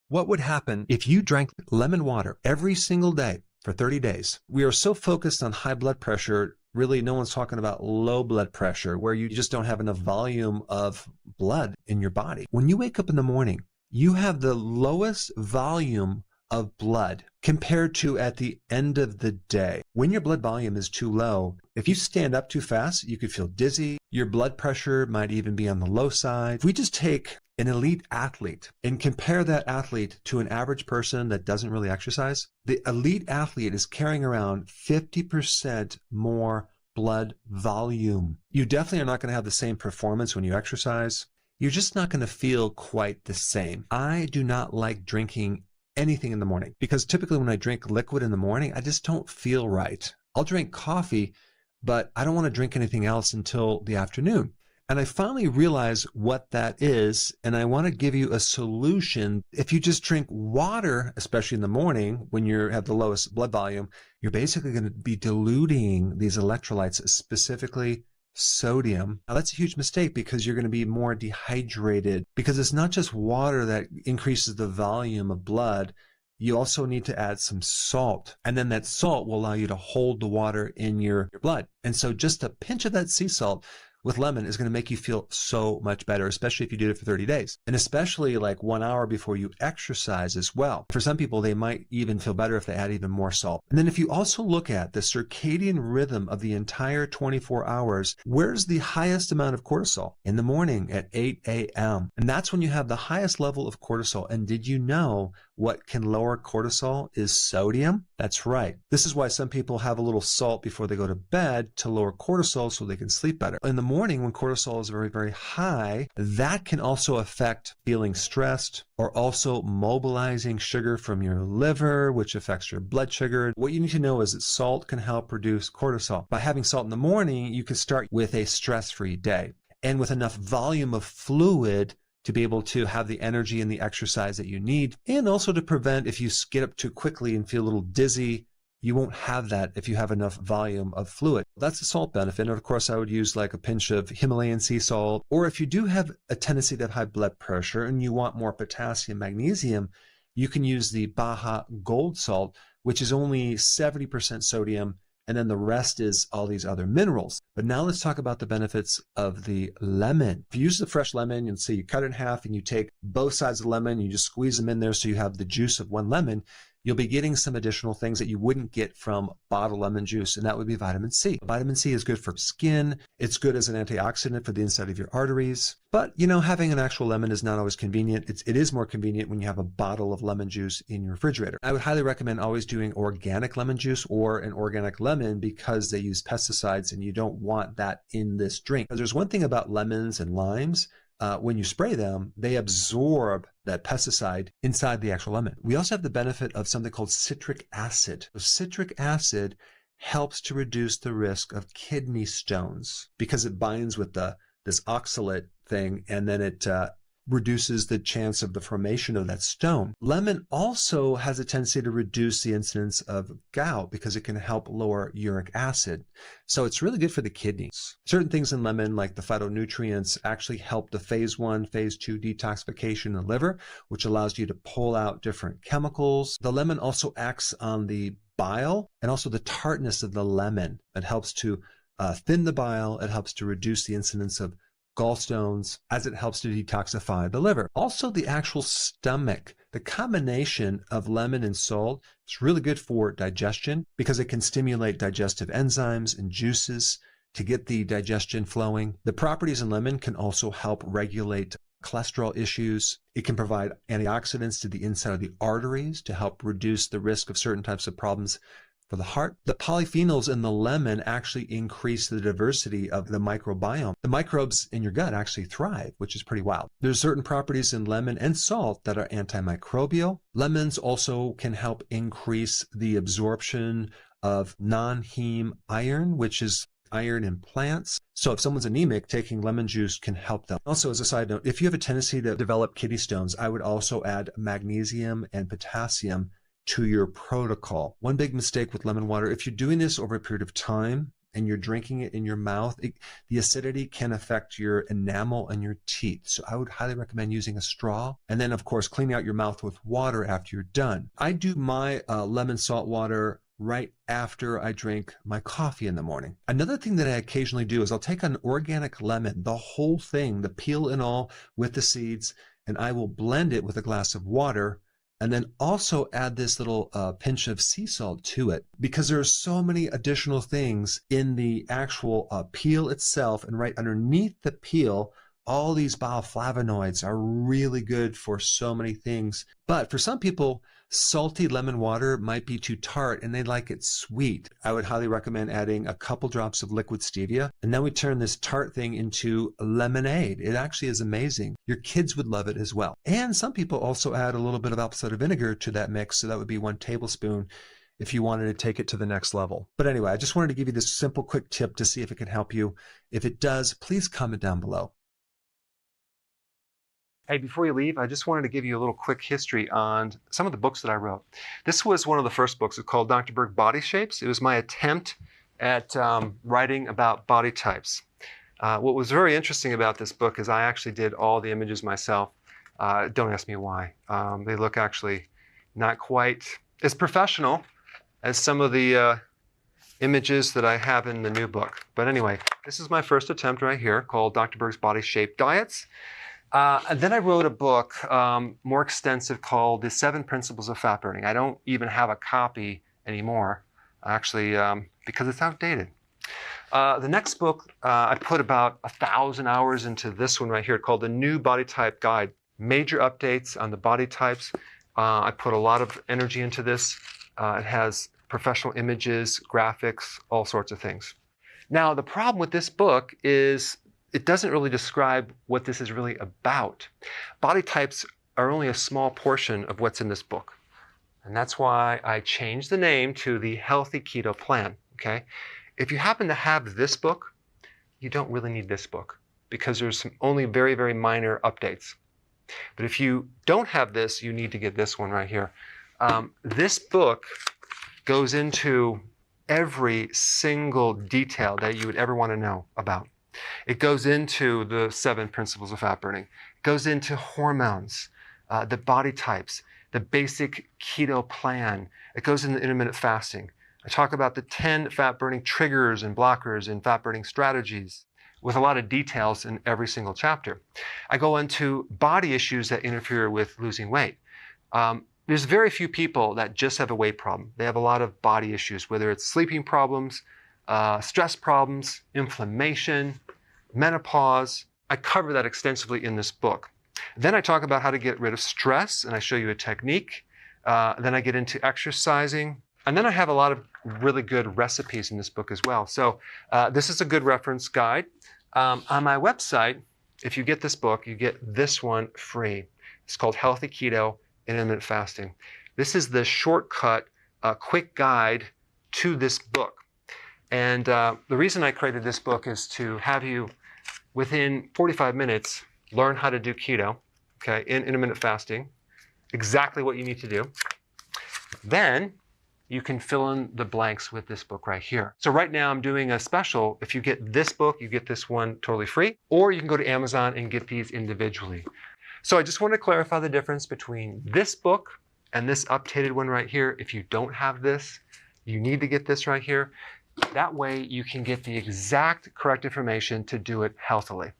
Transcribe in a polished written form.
What would happen if you drank lemon water every single day for 30 days? We are so focused on high blood pressure. Really, no one's talking about low blood pressure, where you just don't have enough volume of blood in your body. When you wake up in the morning, you have the lowest volume of blood compared to at the end of the day. When your blood volume is too low, if you stand up too fast, you could feel dizzy. Your blood pressure might even be on the low side. If we just take an elite athlete and compare that athlete to an average person that doesn't really exercise, the elite athlete is carrying around 50% more blood volume. You definitely are not going to have the same performance when you exercise. You're just not going to feel quite the same. I do not like drinking anything in the morning because typically when I drink liquid in the morning, I just don't feel right. I'll drink coffee, but I don't want to drink anything else until the afternoon. And I finally realized what that is, and I want to give you a solution. If you just drink water, especially in the morning when you have the lowest blood volume, you're basically going to be diluting these electrolytes, specifically sodium. Now that's a huge mistake because you're going to be more dehydrated, because it's not just water that increases the volume of blood. You also need to add some salt, and then that salt will allow you to hold the water in your blood. And so just a pinch of that sea salt with lemon is going to make you feel so much better, especially if you do it for 30 days. And especially like 1 hour before you exercise as well. For some people, they might even feel better if they add even more salt. And then if you also look at the circadian rhythm of the entire 24 hours, where's the highest amount of cortisol? In the morning at 8 a.m. And that's when you have the highest level of cortisol. And did you know what can lower cortisol is sodium? That's right. This is why some people have a little salt before they go to bed to lower cortisol so they can sleep better. In the morning, when cortisol is very, very high, that can also affect feeling stressed or also mobilizing sugar from your liver, which affects your blood sugar. What you need to know is that salt can help reduce cortisol. By having salt in the morning, you can start with a stress-free day and with enough volume of fluid to be able to have the energy and the exercise that you need, and also to prevent if you get up too quickly and feel a little dizzy. You won't have that if you have enough volume of fluid. That's the salt benefit. And of course, I would use like a pinch of Himalayan sea salt. Or if you do have a tendency to have high blood pressure and you want more potassium, magnesium, you can use the Baja Gold salt, which is only 70% sodium, and then the rest is all these other minerals. But now let's talk about the benefits of the lemon. If you use the fresh lemon, and say you cut it in half and you take both sides of the lemon, you just squeeze them in there so you have the juice of one lemon, you'll be getting some additional things that you wouldn't get from bottled lemon juice, and that would be vitamin C. Vitamin C is good for skin. It's good as an antioxidant for the inside of your arteries. But, you know, having an actual lemon is not always convenient. It is more convenient when you have a bottle of lemon juice in your refrigerator. I would highly recommend always doing organic lemon juice or an organic lemon because they use pesticides and you don't want that in this drink. There's one thing about lemons and limes. When you spray them, they absorb that pesticide inside the actual lemon. We also have the benefit of something called citric acid. So citric acid helps to reduce the risk of kidney stones because it binds with this oxalate thing, and then it reduces the chance of the formation of that stone. Lemon also has a tendency to reduce the incidence of gout because it can help lower uric acid. So it's really good for the kidneys. Certain things in lemon, like the phytonutrients, actually help the phase 1, phase 2 detoxification in the liver, which allows you to pull out different chemicals. The lemon also acts on the bile and also the tartness of the lemon. It helps to thin the bile. It helps to reduce the incidence of gallstones as it helps to detoxify the liver. Also, the actual stomach, the combination of lemon and salt is really good for digestion because it can stimulate digestive enzymes and juices to get the digestion flowing. The properties in lemon can also help regulate cholesterol issues. It can provide antioxidants to the inside of the arteries to help reduce the risk of certain types of problems for the heart. The polyphenols in the lemon actually increase the diversity of the microbiome. The microbes in your gut actually thrive, which is pretty wild. There's certain properties in lemon and salt that are antimicrobial. Lemons also can help increase the absorption of non-heme iron, which is iron in plants. So if someone's anemic, taking lemon juice can help them. Also, as a side note, if you have a tendency to develop kidney stones, I would also add magnesium and potassium to your protocol. One big mistake with lemon water, if you're doing this over a period of time and you're drinking it in your mouth, the acidity can affect your enamel and your teeth. So I would highly recommend using a straw. And then, of course, cleaning out your mouth with water after you're done. I do my lemon salt water right after I drink my coffee in the morning. Another thing that I occasionally do is I'll take an organic lemon, the whole thing, the peel and all with the seeds, and I will blend it with a glass of water and then also add this little pinch of sea salt to it, because there are so many additional things in the actual peel itself, and right underneath the peel, all these bioflavonoids are really good for so many things. But for some people, salty lemon water might be too tart and they like it sweet. I would highly recommend adding a couple drops of liquid stevia. And then we turn this tart thing into lemonade. It actually is amazing. Your kids would love it as well. And some people also add a little bit of apple cider vinegar to that mix. So that would be 1 tablespoon if you wanted to take it to the next level. But anyway, I just wanted to give you this simple, quick tip to see if it can help you. If it does, please comment down below. Hey, before you leave, I just wanted to give you a little quick history on some of the books that I wrote. This was one of the first books. It's called Dr. Berg Body Shapes. It was my attempt at writing about body types. What was very interesting about this book is I actually did all the images myself. Don't ask me why. They look actually not quite as professional as some of the images that I have in the new book. But anyway, this is my first attempt right here called Dr. Berg's Body Shape Diets. And then I wrote a book more extensive called The 7 Principles of Fat Burning. I don't even have a copy anymore, actually, because it's outdated. The next book, I put about 1,000 hours into this one right here called The New Body Type Guide. Major updates on the body types. I put a lot of energy into this. It has professional images, graphics, all sorts of things. Now, the problem with this book is it doesn't really describe what this is really about. Body types are only a small portion of what's in this book. And that's why I changed the name to the Healthy Keto Plan, okay? If you happen to have this book, you don't really need this book because there's some only very, very minor updates. But if you don't have this, you need to get this one right here. This book goes into every single detail that you would ever want to know about. It goes into the 7 principles of fat burning. It goes into hormones, the body types, the basic keto plan. It goes into intermittent fasting. I talk about the 10 fat burning triggers and blockers and fat burning strategies with a lot of details in every single chapter. I go into body issues that interfere with losing weight. There's very few people that just have a weight problem. They have a lot of body issues, whether it's sleeping problems, stress problems, inflammation, menopause. I cover that extensively in this book. Then I talk about how to get rid of stress, and I show you a technique. Then I get into exercising. And then I have a lot of really good recipes in this book as well. So this is a good reference guide. On my website, if you get this book, you get this one free. It's called Healthy Keto and Intermittent Fasting. This is the shortcut, quick guide to this book. And the reason I created this book is to have you, within 45 minutes, learn how to do keto, okay, in intermittent fasting, exactly what you need to do. Then you can fill in the blanks with this book right here. So right now I'm doing a special. If you get this book, you get this one totally free, or you can go to Amazon and get these individually. So I just want to clarify the difference between this book and this updated one right here. If you don't have this, you need to get this right here. That way you can get the exact correct information to do it healthily.